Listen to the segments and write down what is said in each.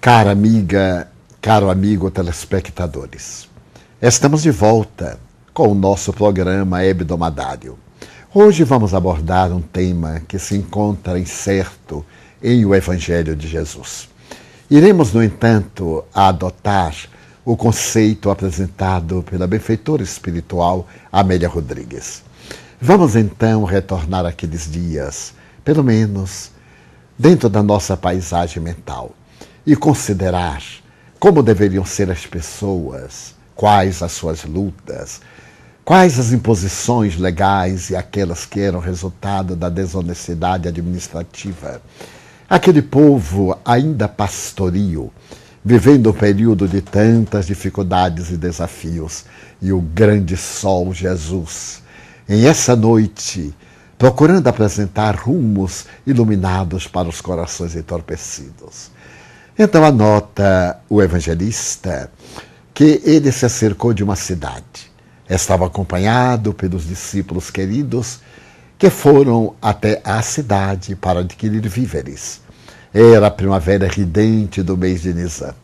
Cara amiga, caro amigo telespectadores, estamos de volta com o nosso programa Hebdomadário. Hoje vamos abordar um tema que se encontra incerto em o Evangelho de Jesus. Iremos, no entanto, adotar o conceito apresentado pela benfeitora espiritual Amélia Rodrigues. Vamos então retornar àqueles dias, pelo menos dentro da nossa paisagem mental, e considerar como deveriam ser as pessoas, quais as suas lutas, quais as imposições legais e aquelas que eram resultado da desonestidade administrativa. Aquele povo ainda pastorio, vivendo um período de tantas dificuldades e desafios, e o grande sol Jesus, em essa noite, procurando apresentar rumos iluminados para os corações entorpecidos. Então anota o evangelista que ele se acercou de uma cidade. Estava acompanhado pelos discípulos queridos que foram até a cidade para adquirir víveres. Era a primavera ridente do mês de Nisan.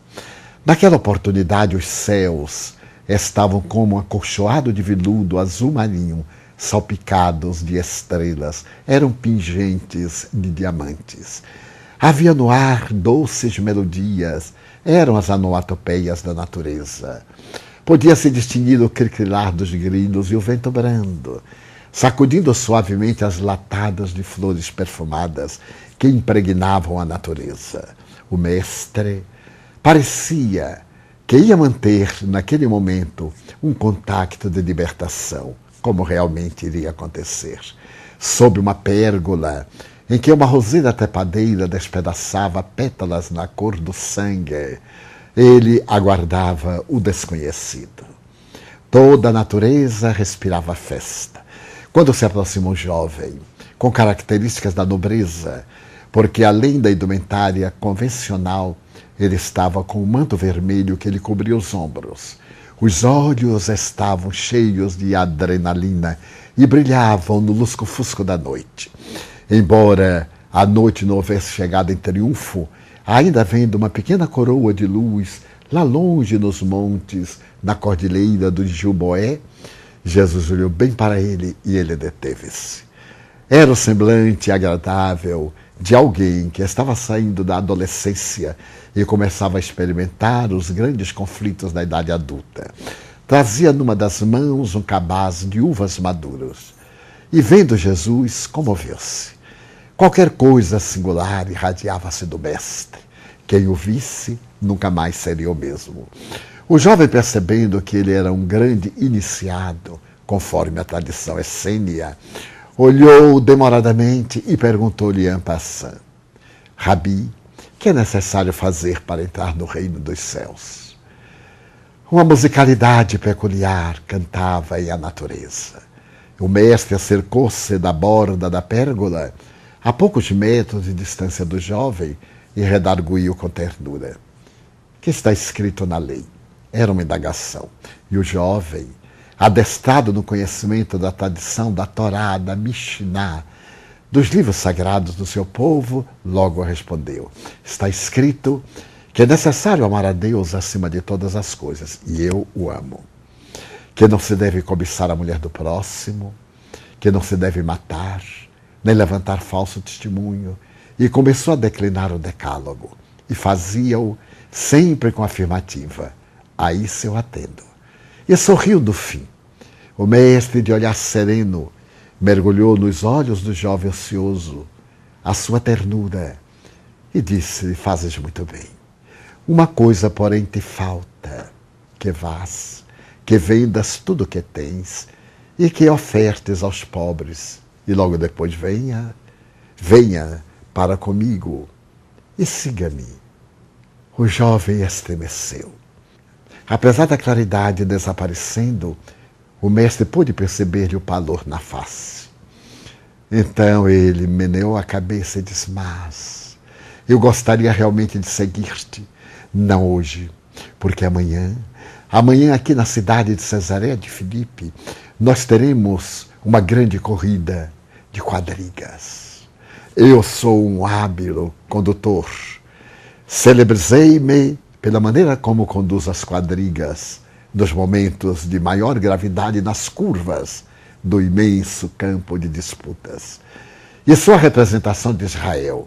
Naquela oportunidade os céus estavam como um acolchoado de veludo azul marinho, salpicados de estrelas, eram pingentes de diamantes. Havia no ar doces melodias, eram as onomatopeias da natureza. Podia-se distinguir o cricrilar dos grilos e o vento brando, sacudindo suavemente as latadas de flores perfumadas que impregnavam a natureza. O mestre parecia que ia manter, naquele momento, um contacto de libertação, como realmente iria acontecer. Sob uma pérgola, em que uma roseira trepadeira despedaçava pétalas na cor do sangue, ele aguardava o desconhecido. Toda a natureza respirava festa. Quando se aproximou um jovem, com características da nobreza, porque além da indumentária convencional, ele estava com um manto vermelho que lhe cobria os ombros. Os olhos estavam cheios de adrenalina e brilhavam no lusco-fusco da noite. Embora a noite não houvesse chegado em triunfo, ainda vendo uma pequena coroa de luz lá longe nos montes, na cordilheira do Gilboé, Jesus olhou bem para ele e ele deteve-se. Era o semblante agradável de alguém que estava saindo da adolescência e começava a experimentar os grandes conflitos da idade adulta. Trazia numa das mãos um cabaz de uvas maduras e, vendo Jesus, comoveu-se. Qualquer coisa singular irradiava-se do mestre. Quem o visse nunca mais seria o mesmo. O jovem, percebendo que ele era um grande iniciado, conforme a tradição essênia, olhou demoradamente e perguntou-lhe en passant: Rabi, que é necessário fazer para entrar no reino dos céus? Uma musicalidade peculiar cantava em a natureza. O mestre acercou-se da borda da pérgola, a poucos metros de distância do jovem, e redarguiu com ternura. Que está escrito na lei? Era uma indagação. E o jovem, adestrado no conhecimento da tradição da Torá, da Mishnah, dos livros sagrados do seu povo, logo respondeu: está escrito que é necessário amar a Deus acima de todas as coisas, e eu o amo. Que não se deve cobiçar a mulher do próximo, que não se deve matar, nem levantar falso testemunho, e começou a declinar o decálogo, e fazia-o sempre com afirmativa: a isso eu atendo. E sorriu no fim. O mestre, de olhar sereno, mergulhou nos olhos do jovem ocioso a sua ternura e disse: fazes muito bem. Uma coisa, porém, te falta: que vás, que vendas tudo o que tens e que ofertes aos pobres, e logo depois venha para comigo e siga-me. O jovem estremeceu. Apesar da claridade desaparecendo, o mestre pôde perceber-lhe o pálor na face. Então ele meneou a cabeça e disse: mas eu gostaria realmente de seguir-te. Não hoje, porque amanhã aqui na cidade de Cesareia de Filipe, nós teremos uma grande corrida de quadrigas. Eu sou um hábil condutor. Celebrizei-me pela maneira como conduz as quadrigas nos momentos de maior gravidade nas curvas do imenso campo de disputas. E sua representação de Israel.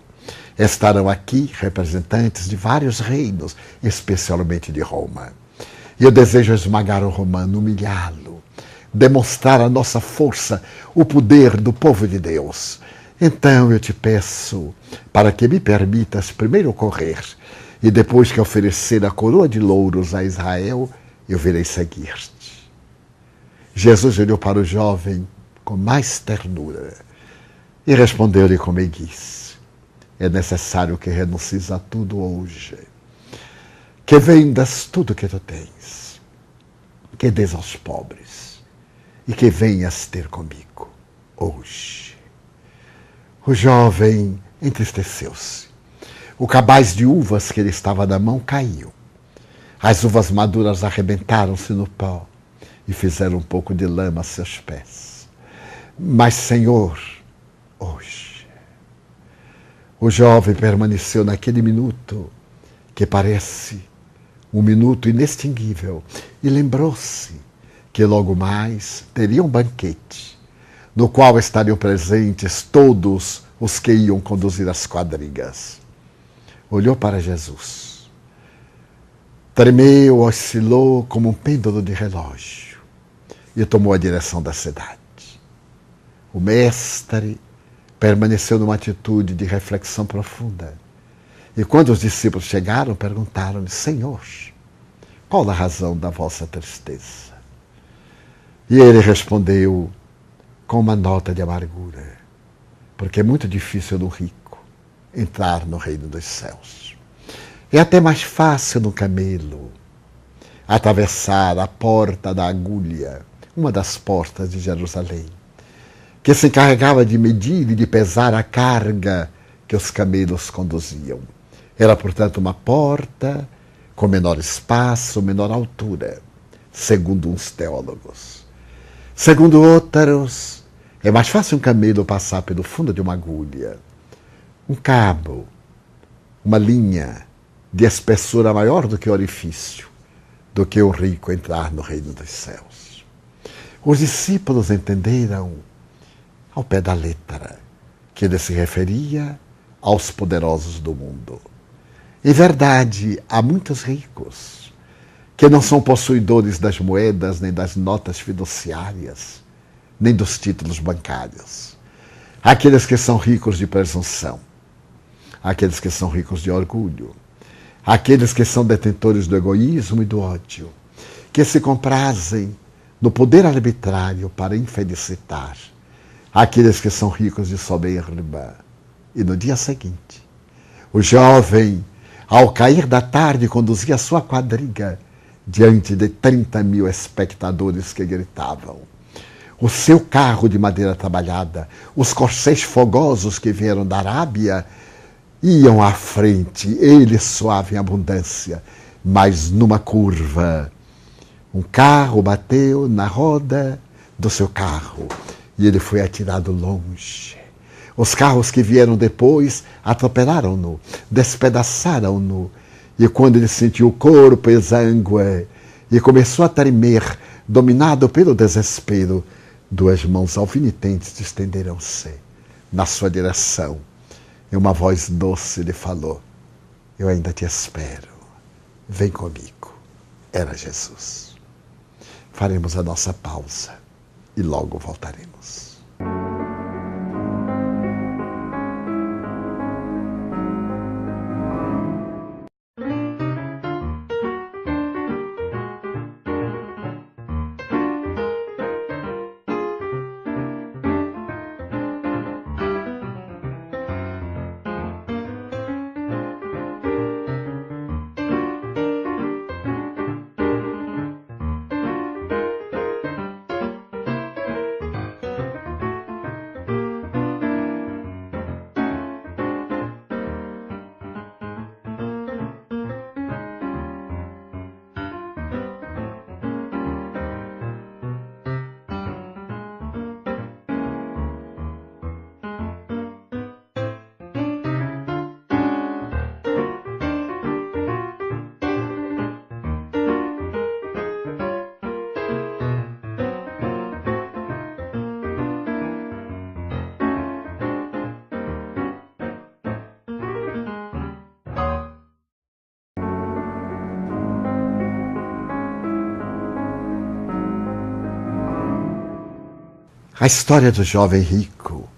Estarão aqui representantes de vários reinos, especialmente de Roma. E eu desejo esmagar o romano, humilhá-lo, demonstrar a nossa força, o poder do povo de Deus. Então eu te peço para que me permitas primeiro correr, e depois que oferecer a coroa de louros a Israel, eu virei seguir-te. Jesus olhou para o jovem com mais ternura e respondeu-lhe com meiguice: é necessário que renuncies a tudo hoje, que vendas tudo que tu tens, que des aos pobres e que venhas ter comigo hoje. O jovem entristeceu-se. O cabaz de uvas que ele estava na mão caiu. As uvas maduras arrebentaram-se no pó e fizeram um pouco de lama a seus pés. Mas, Senhor, hoje, o jovem permaneceu naquele minuto que parece um minuto inextinguível e lembrou-se que logo mais teria um banquete no qual estariam presentes todos os que iam conduzir as quadrigas. Olhou para Jesus. Tremeu, oscilou como um pêndulo de relógio e tomou a direção da cidade. O mestre permaneceu numa atitude de reflexão profunda. E quando os discípulos chegaram, perguntaram-lhe: Senhor, qual a razão da vossa tristeza? E ele respondeu com uma nota de amargura, porque é muito difícil no rico entrar no reino dos céus. É até mais fácil no camelo atravessar a porta da agulha, uma das portas de Jerusalém, que se encarregava de medir e de pesar a carga que os camelos conduziam. Era, portanto, uma porta com menor espaço, menor altura, segundo uns teólogos. Segundo outros, é mais fácil um camelo passar pelo fundo de uma agulha, um cabo, uma linha de espessura maior do que o orifício, do que o rico entrar no reino dos céus. Os discípulos entenderam ao pé da letra que ele se referia aos poderosos do mundo. Em verdade, há muitos ricos que não são possuidores das moedas, nem das notas fiduciárias, nem dos títulos bancários. Aqueles que são ricos de presunção, aqueles que são ricos de orgulho, aqueles que são detentores do egoísmo e do ódio, que se comprazem no poder arbitrário para infelicitar, aqueles que são ricos de soberba. E no dia seguinte, o jovem, ao cair da tarde, conduzia sua quadriga diante de 30.000 espectadores que gritavam. O seu carro de madeira trabalhada, os corsés fogosos que vieram da Arábia, iam à frente, ele suave em abundância, mas numa curva. Um carro bateu na roda do seu carro e ele foi atirado longe. Os carros que vieram depois atropelaram-no, despedaçaram-no, e quando ele sentiu o corpo exângue e começou a tremer, dominado pelo desespero, duas mãos alfinetentes estenderam-se na sua direção. E uma voz doce lhe falou: eu ainda te espero, vem comigo. Era Jesus. Faremos a nossa pausa e logo voltaremos. A história do jovem rico,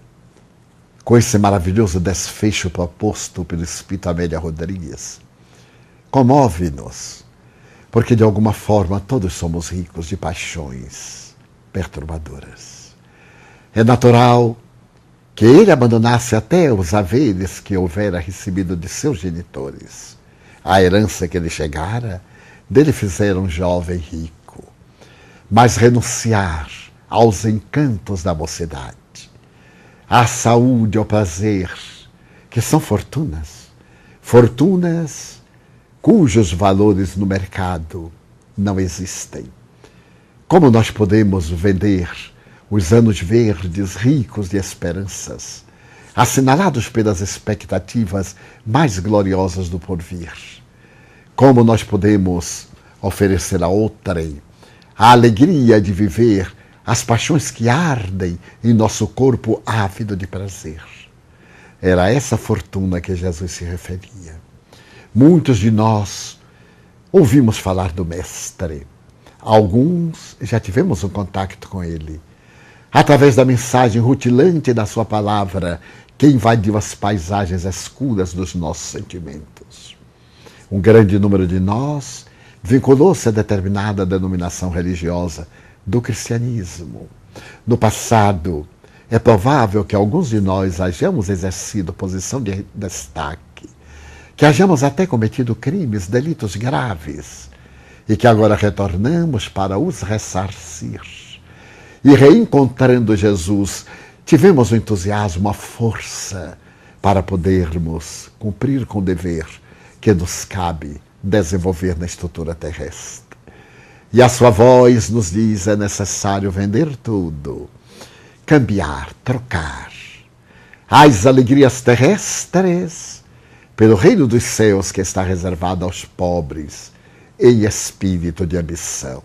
com esse maravilhoso desfecho proposto pelo Espírito Amélia Rodrigues, comove-nos, porque de alguma forma todos somos ricos de paixões perturbadoras. É natural que ele abandonasse até os haveres que houvera recebido de seus genitores. A herança que lhe chegara, dele fizera um jovem rico, mas renunciar aos encantos da mocidade, à saúde, ao prazer, que são fortunas, fortunas cujos valores no mercado não existem. Como nós podemos vender os anos verdes ricos de esperanças, assinalados pelas expectativas mais gloriosas do porvir? Como nós podemos oferecer a outrem a alegria de viver as paixões que ardem em nosso corpo ávido de prazer? Era essa fortuna que Jesus se referia. Muitos de nós ouvimos falar do Mestre. Alguns já tivemos um contato com ele, através da mensagem rutilante da sua palavra, que invadiu as paisagens escuras dos nossos sentimentos. Um grande número de nós vinculou-se a determinada denominação religiosa do cristianismo. No passado, é provável que alguns de nós hajamos exercido posição de destaque, que hajamos até cometido crimes, delitos graves, e que agora retornamos para os ressarcir. E reencontrando Jesus, tivemos o entusiasmo, a força para podermos cumprir com o dever que nos cabe desenvolver na estrutura terrestre. E a sua voz nos diz: é necessário vender tudo, cambiar, trocar as alegrias terrestres pelo reino dos céus, que está reservado aos pobres em espírito de ambição,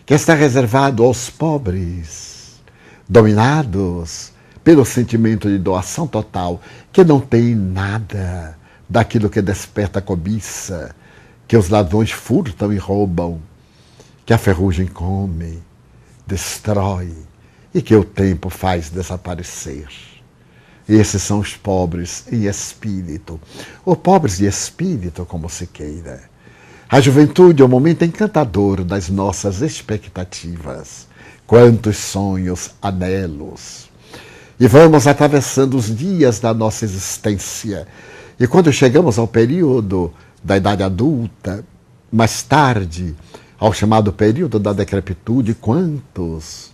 que está reservado aos pobres dominados pelo sentimento de doação total, que não tem nada daquilo que desperta a cobiça, que os ladrões furtam e roubam, que a ferrugem come, destrói e que o tempo faz desaparecer. Esses são os pobres em espírito, ou pobres de espírito, como se queira. A juventude é o momento encantador das nossas expectativas. Quantos sonhos, anelos. E vamos atravessando os dias da nossa existência. E quando chegamos ao período da idade adulta, mais tarde, ao chamado período da decrepitude, quantos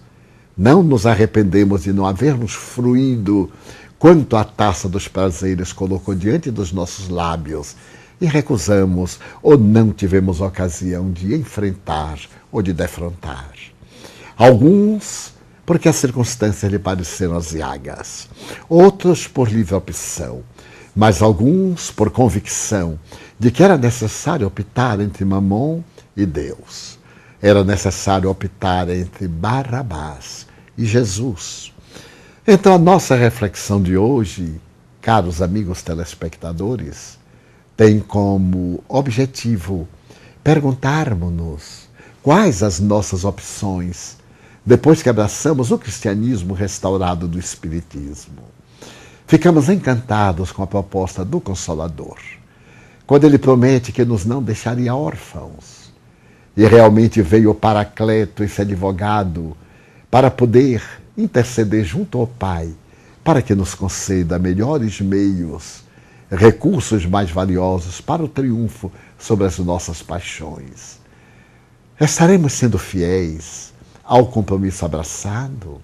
não nos arrependemos de não havermos fruído quanto a taça dos prazeres colocou diante dos nossos lábios e recusamos ou não tivemos ocasião de enfrentar ou de defrontar. Alguns porque as circunstâncias lhe pareceram aziagas, outros por livre opção, mas alguns por convicção de que era necessário optar entre Mamon e Deus. Era necessário optar entre Barrabás e Jesus. Então a nossa reflexão de hoje, caros amigos telespectadores, tem como objetivo perguntarmos-nos quais as nossas opções depois que abraçamos o cristianismo restaurado do Espiritismo. Ficamos encantados com a proposta do Consolador, quando ele promete que nos não deixaria órfãos. E realmente veio o Paracleto, esse advogado, para poder interceder junto ao Pai, para que nos conceda melhores meios, recursos mais valiosos para o triunfo sobre as nossas paixões. Estaremos sendo fiéis ao compromisso abraçado?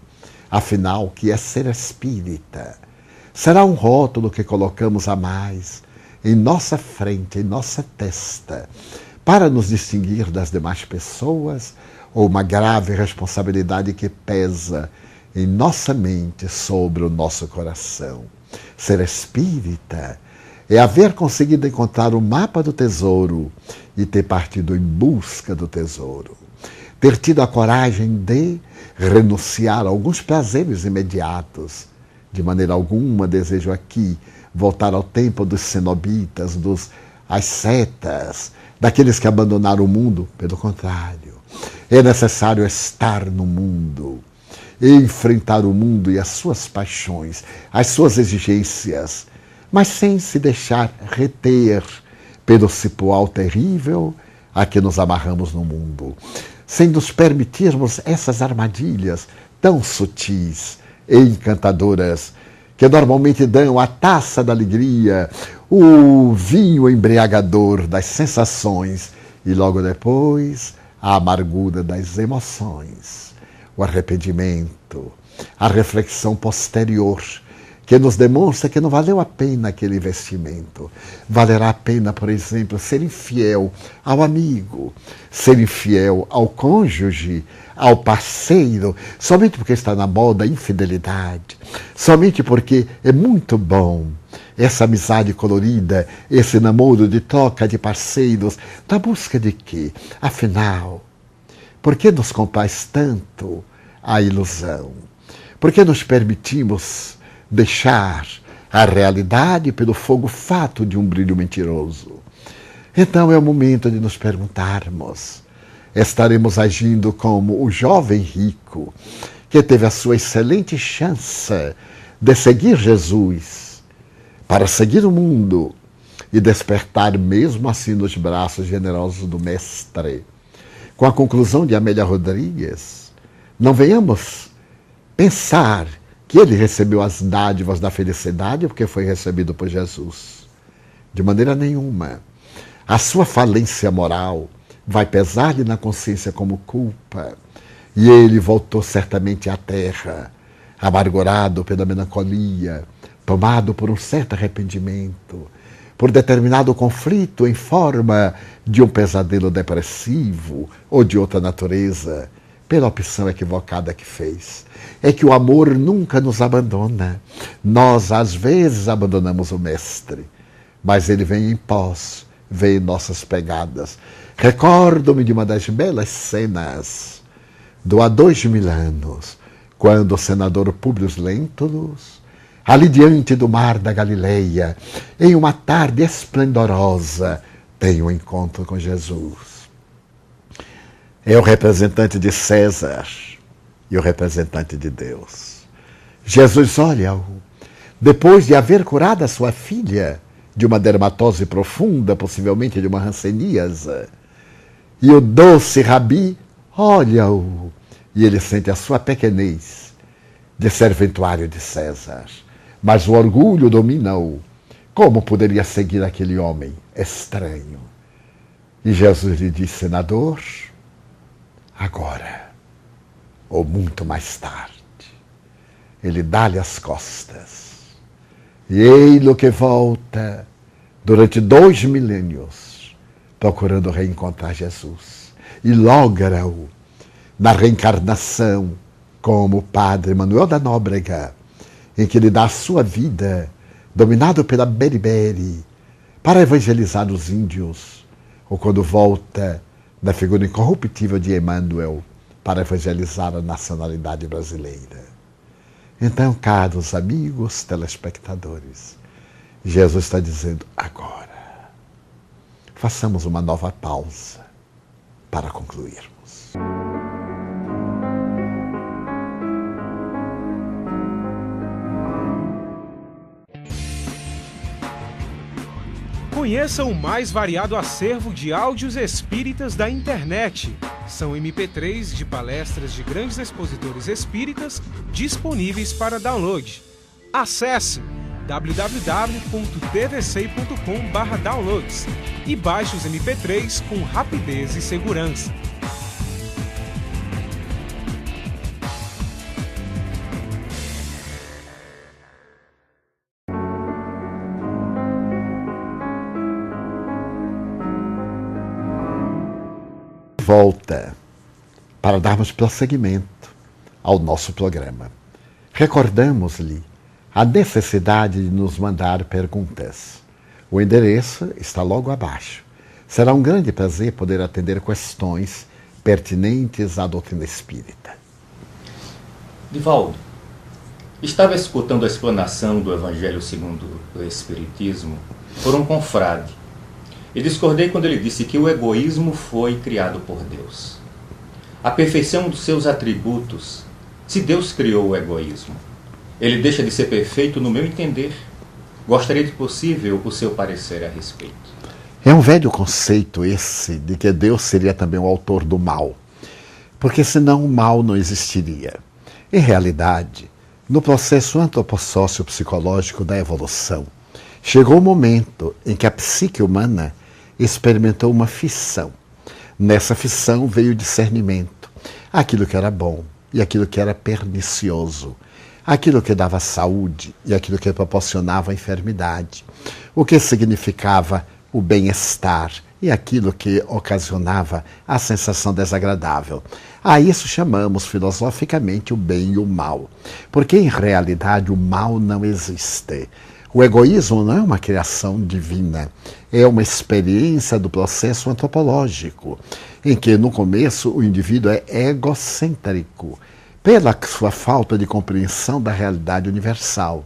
Afinal, que é ser espírita? Será um rótulo que colocamos a mais em nossa frente, em nossa testa, para nos distinguir das demais pessoas, ou uma grave responsabilidade que pesa em nossa mente sobre o nosso coração? Ser espírita é haver conseguido encontrar o mapa do tesouro e ter partido em busca do tesouro. Ter tido a coragem de renunciar a alguns prazeres imediatos. De maneira alguma desejo aqui voltar ao tempo dos cenobitas, dos ascetas, daqueles que abandonaram o mundo. Pelo contrário, é necessário estar no mundo enfrentar o mundo e as suas paixões, as suas exigências, mas sem se deixar reter pelo cipoal terrível a que nos amarramos no mundo, sem nos permitirmos essas armadilhas tão sutis e encantadoras que normalmente dão a taça da alegria, o vinho embriagador das sensações e logo depois a amargura das emoções, o arrependimento, a reflexão posterior que nos demonstra que não valeu a pena aquele investimento. Valerá a pena, por exemplo, ser infiel ao amigo, ser infiel ao cônjuge, ao parceiro, somente porque está na moda a infidelidade, somente porque é muito bom essa amizade colorida, esse namoro de troca de parceiros, na busca de quê? Afinal, por que nos compraz tanto a ilusão? Por que nos permitimos deixar a realidade pelo fogo fato de um brilho mentiroso? Então é o momento de nos perguntarmos: estaremos agindo como o jovem rico que teve a sua excelente chance de seguir Jesus para seguir o mundo e despertar mesmo assim nos braços generosos do Mestre? Com a conclusão de Amélia Rodrigues, não venhamos pensar que ele recebeu as dádivas da felicidade porque foi recebido por Jesus. De maneira nenhuma. A sua falência moral vai pesar-lhe na consciência como culpa. E ele voltou certamente à terra, amargurado pela melancolia, tomado por um certo arrependimento, por determinado conflito em forma de um pesadelo depressivo ou de outra natureza, pela opção equivocada que fez. É que o amor nunca nos abandona. Nós, às vezes, abandonamos o Mestre, mas ele vem em pós, vem em nossas pegadas. Recordo-me de uma das belas cenas do há 2000 anos, quando o senador Públio Lentulus, ali diante do mar da Galileia, em uma tarde esplendorosa, tem um encontro com Jesus. É o representante de César e o representante de Deus. Jesus olha-o, depois de haver curado a sua filha de uma dermatose profunda, possivelmente de uma hanseníase, e o doce Rabi olha-o, e ele sente a sua pequenez de serventuário de César. Mas o orgulho domina-o. Como poderia seguir aquele homem estranho? E Jesus lhe diz: senador, agora, ou muito mais tarde. Ele dá-lhe as costas. E ei-lo que volta durante 2 milênios, procurando reencontrar Jesus. E logra-o na reencarnação como o padre Manuel da Nóbrega, em que ele dá a sua vida, dominado pela beriberi, para evangelizar os índios, ou quando volta da figura incorruptível de Emmanuel para evangelizar a nacionalidade brasileira. Então, caros amigos telespectadores, Jesus está dizendo: agora, façamos uma nova pausa para concluirmos. Conheça o mais variado acervo de áudios espíritas da internet. São MP3 de palestras de grandes expositores espíritas disponíveis para download. Acesse www.tvc.com/downloads e baixe os MP3 com rapidez e segurança. Volta para darmos prosseguimento ao nosso programa. Recordamos-lhe a necessidade de nos mandar perguntas. O endereço está logo abaixo. Será um grande prazer poder atender questões pertinentes à doutrina espírita. Divaldo, estava escutando a explanação do Evangelho segundo o Espiritismo por um confrade. E discordei quando ele disse que o egoísmo foi criado por Deus. A perfeição dos seus atributos Se Deus criou o egoísmo, ele deixa de ser perfeito no meu entender. Gostaria de possível o seu parecer a respeito. É um velho conceito esse de que Deus seria também o autor do mal, porque senão o mal não existiria. Em realidade, no processo antropossócio-psicológico da evolução, chegou o momento em que a psique humana experimentou uma fissão. Nessa fissão veio o discernimento, aquilo que era bom e aquilo que era pernicioso, aquilo que dava saúde e aquilo que proporcionava a enfermidade, o que significava o bem-estar e aquilo que ocasionava a sensação desagradável. A isso chamamos filosoficamente o bem e o mal, porque em realidade o mal não existe. O egoísmo não é uma criação divina, é uma experiência do processo antropológico, em que no começo o indivíduo é egocêntrico, pela sua falta de compreensão da realidade universal.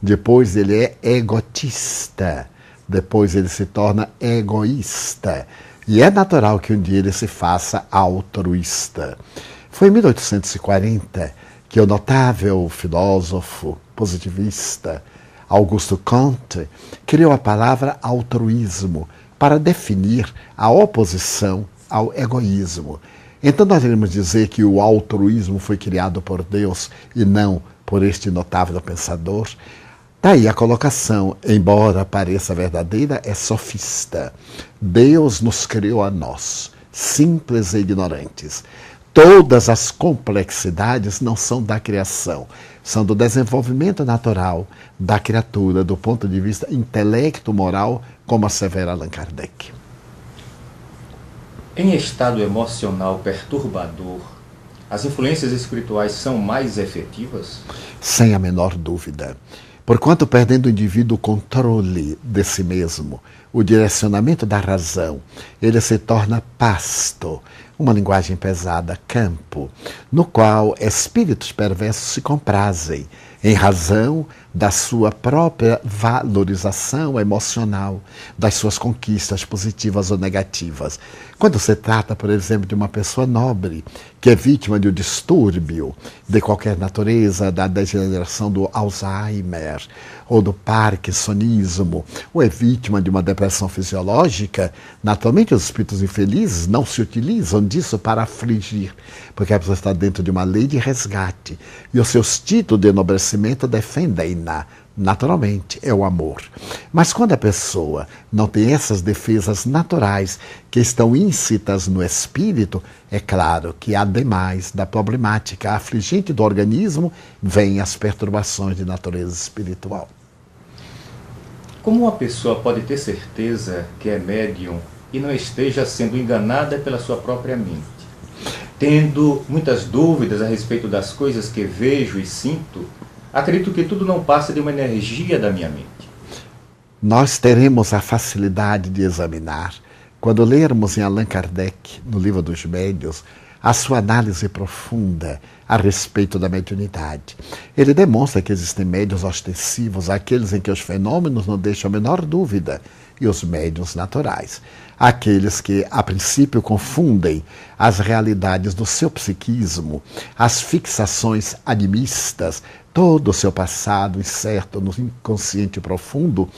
Depois ele é egotista, depois ele se torna egoísta. E é natural que um dia ele se faça altruísta. Foi em 1840 que o notável filósofo positivista Augusto Comte criou a palavra altruísmo para definir a oposição ao egoísmo. Então nós iremos dizer que o altruísmo foi criado por Deus e não por este notável pensador. Daí a colocação, embora pareça verdadeira, é sofista. Deus nos criou a nós, simples e ignorantes. Todas as complexidades não são da criação, são do desenvolvimento natural da criatura, do ponto de vista intelecto-moral, como assevera Allan Kardec. Em estado emocional perturbador, as influências espirituais são mais efetivas? Sem a menor dúvida. Porquanto, perdendo o indivíduo o controle de si mesmo, o direcionamento da razão, ele se torna pasto, uma linguagem pesada, campo, no qual espíritos perversos se comprazem, em razão da sua própria valorização emocional, das suas conquistas positivas ou negativas. Quando se trata, por exemplo, de uma pessoa nobre, que é vítima de um distúrbio de qualquer natureza, da degeneração do Alzheimer, ou do parkinsonismo, ou é vítima de uma depressão fisiológica, naturalmente os espíritos infelizes não se utilizam disso para afligir, porque a pessoa está dentro de uma lei de resgate, e os seus títulos de enobrecimento defendem-na. Naturalmente, é o amor. Mas quando a pessoa não tem essas defesas naturais que estão íncitas no espírito, é claro que, ademais da problemática afligente do organismo, vêm as perturbações de natureza espiritual. Como uma pessoa pode ter certeza que é médium e não esteja sendo enganada pela sua própria mente? Tendo muitas dúvidas a respeito das coisas que vejo e sinto, acredito que tudo não passa de uma energia da minha mente. Nós teremos a facilidade de examinar, quando lermos em Allan Kardec, no Livro dos Médiuns, a sua análise profunda a respeito da mediunidade. Ele demonstra que existem médiuns ostensivos, aqueles em que os fenômenos não deixam a menor dúvida, e os médiuns naturais, aqueles que, a princípio, confundem as realidades do seu psiquismo, as fixações animistas, todo o seu passado incerto no inconsciente profundo,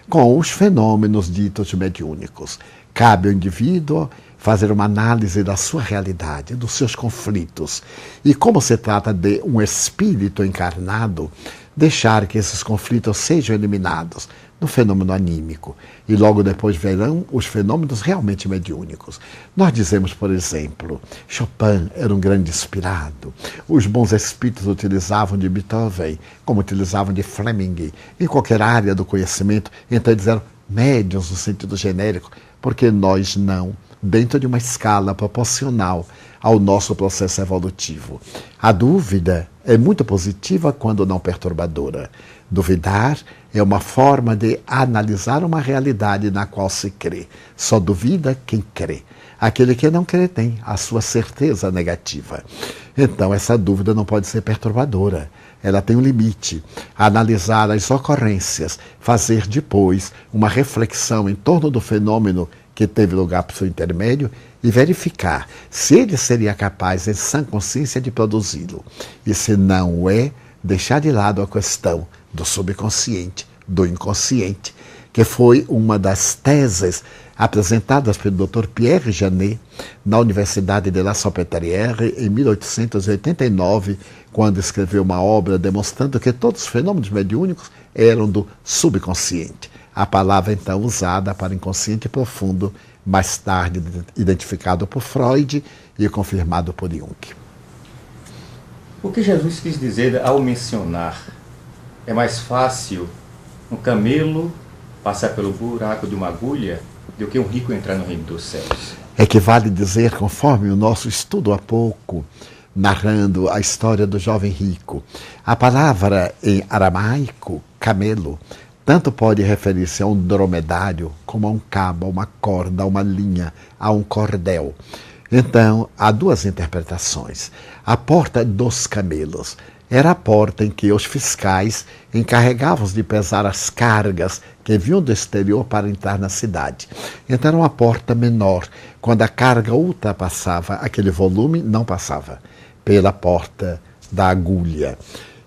com os fenômenos ditos mediúnicos. Cabe ao indivíduo fazer uma análise da sua realidade, dos seus conflitos, e como se trata de um espírito encarnado, deixar que esses conflitos sejam eliminados no fenômeno anímico, e logo depois verão os fenômenos realmente mediúnicos. Nós dizemos, por exemplo, Chopin era um grande inspirado, os bons espíritos utilizavam de Beethoven, como utilizavam de Fleming, em qualquer área do conhecimento, então eles eram médiuns no sentido genérico, porque nós não, dentro de uma escala proporcional ao nosso processo evolutivo. A dúvida é muito positiva quando não perturbadora. Duvidar é uma forma de analisar uma realidade na qual se crê. Só duvida quem crê. Aquele que não crê tem a sua certeza negativa. Então, essa dúvida não pode ser perturbadora. Ela tem um limite. Analisar as ocorrências, fazer depois uma reflexão em torno do fenômeno que teve lugar para o seu intermédio, e verificar se ele seria capaz, em sã consciência, de produzi-lo. E se não o é, deixar de lado a questão do subconsciente, do inconsciente, que foi uma das teses apresentadas pelo Dr. Pierre Janet na Universidade de La Salpêtrière em 1889, quando escreveu uma obra demonstrando que todos os fenômenos mediúnicos eram do subconsciente. A palavra então usada para inconsciente profundo, mais tarde identificado por Freud e confirmado por Jung. O que Jesus quis dizer ao mencionar: é mais fácil um camelo passar pelo buraco de uma agulha do que um rico entrar no reino dos céus? Equivale dizer, conforme o nosso estudo há pouco, narrando a história do jovem rico, a palavra em aramaico, camelo, tanto pode referir-se a um dromedário, como a um cabo, a uma corda, a uma linha, a um cordel. Então, há duas interpretações. A porta dos camelos era a porta em que os fiscais encarregavam de pesar as cargas que vinham do exterior para entrar na cidade. Então, era uma porta menor. Quando a carga ultrapassava aquele volume, não passava pela porta da agulha.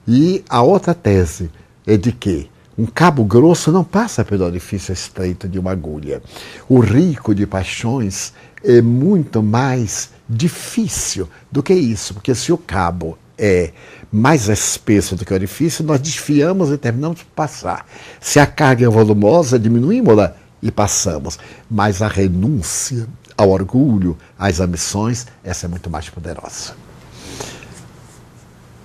E a outra tese é de que um cabo grosso não passa pelo orifício estreito de uma agulha. O rico de paixões é muito mais difícil do que isso, porque se o cabo é mais espesso do que o orifício, nós desfiamos e terminamos por passar. Se a carga é volumosa, diminuímos-la e passamos. Mas a renúncia ao orgulho, às ambições, essa é muito mais poderosa.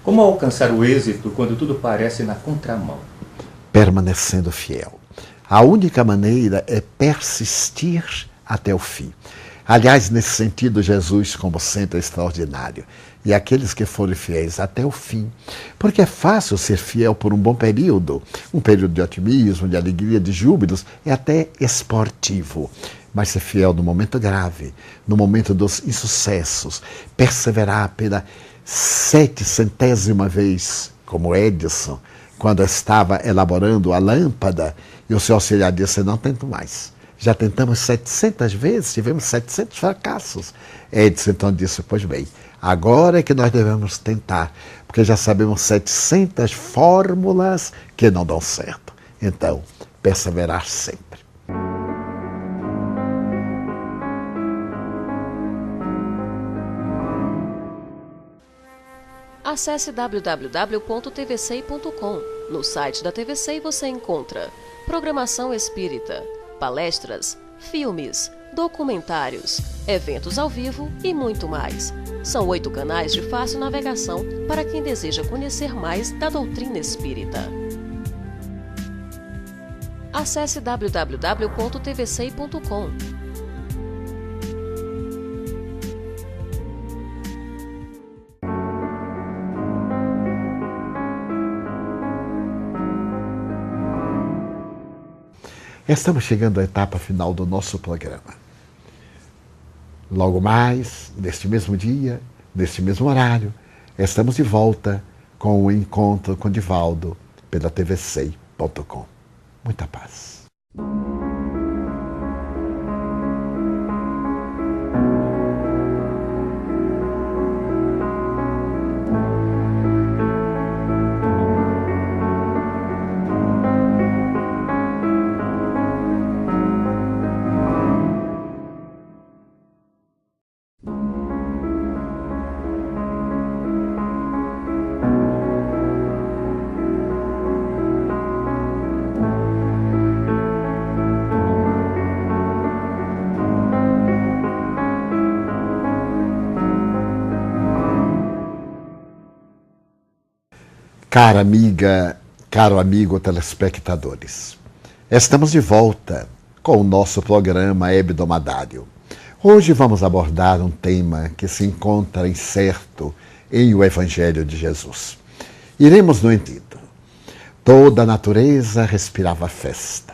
Como alcançar o êxito quando tudo parece na contramão? Permanecendo fiel. A única maneira é persistir até o fim. Aliás, nesse sentido, Jesus, como sempre, é extraordinário. E aqueles que forem fiéis até o fim. Porque é fácil ser fiel por um bom período. Um período de otimismo, de alegria, de júbilos, é até esportivo. Mas ser fiel no momento grave, no momento dos insucessos, perseverar pela 700ª vez, como Edison, quando estava elaborando a lâmpada, e o seu auxiliar disse: não tento mais. Já tentamos 700 vezes, tivemos 700 fracassos. Edison então disse: pois bem, agora é que nós devemos tentar, porque já sabemos 700 fórmulas que não dão certo. Então, perseverar sempre. Acesse www.tvcei.com. No site da TVCei você encontra programação espírita, palestras, filmes, documentários, eventos ao vivo e muito mais. São 8 canais de fácil navegação para quem deseja conhecer mais da doutrina espírita. Acesse www.tvcei.com. Estamos chegando à etapa final do nosso programa. Logo mais, neste mesmo dia, neste mesmo horário, estamos de volta com o Encontro com Divaldo pela tvcei.com. Muita paz. Cara amiga, caro amigo telespectadores, estamos de volta com o nosso programa Hebdomadário. Hoje vamos abordar um tema que se encontra incerto em o Evangelho de Jesus. Iremos no entanto. Toda a natureza respirava festa.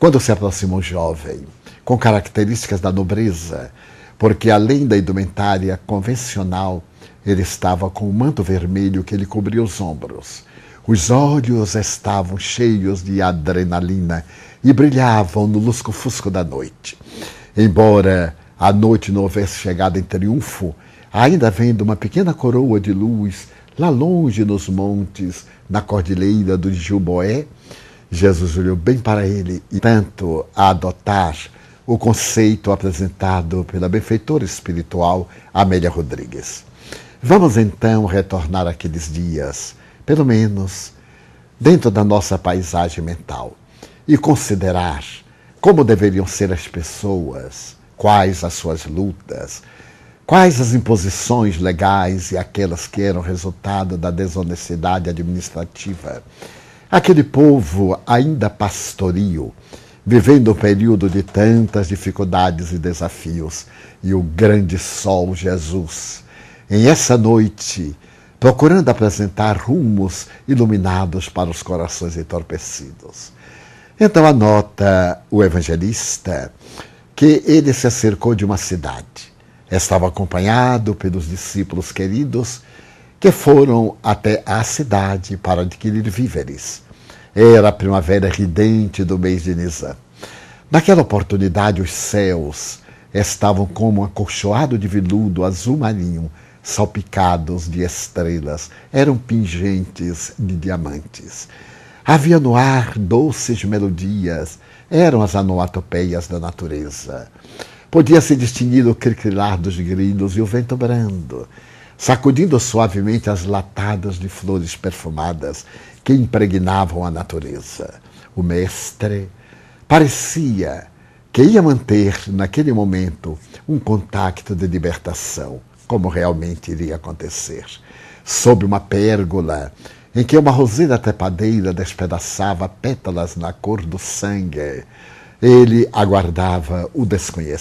Quando se aproxima um jovem, com características da nobreza, porque além da indumentária convencional, ele estava com um manto vermelho que lhe cobria os ombros. Os olhos estavam cheios de adrenalina e brilhavam no lusco-fusco da noite. Embora a noite não houvesse chegado em triunfo, ainda vendo uma pequena coroa de luz lá longe nos montes, na cordilheira do Juboé, Jesus olhou bem para ele e tanto a adotar o conceito apresentado pela benfeitora espiritual Amélia Rodrigues. Vamos então retornar àqueles dias, pelo menos dentro da nossa paisagem mental, e considerar como deveriam ser as pessoas, quais as suas lutas, quais as imposições legais e aquelas que eram resultado da desonestidade administrativa. Aquele povo ainda pastorio, vivendo um período de tantas dificuldades e desafios, e o grande sol Jesus, em essa noite, procurando apresentar rumos iluminados para os corações entorpecidos. Então anota o evangelista que ele se acercou de uma cidade. Estava acompanhado pelos discípulos queridos que foram até a cidade para adquirir víveres. Era a primavera ridente do mês de Nisan. Naquela oportunidade, os céus estavam como um acolchoado de veludo azul marinho, salpicados de estrelas, eram pingentes de diamantes. Havia no ar doces melodias, eram as onomatopeias da natureza. Podia-se distinguir o cricrilar dos grilos e o vento brando, sacudindo suavemente as latadas de flores perfumadas que impregnavam a natureza. O mestre parecia que ia manter, naquele momento, um contacto de libertação, como realmente iria acontecer. Sob uma pérgola, em que uma roseira trepadeira despedaçava pétalas na cor do sangue, ele aguardava o desconhecido.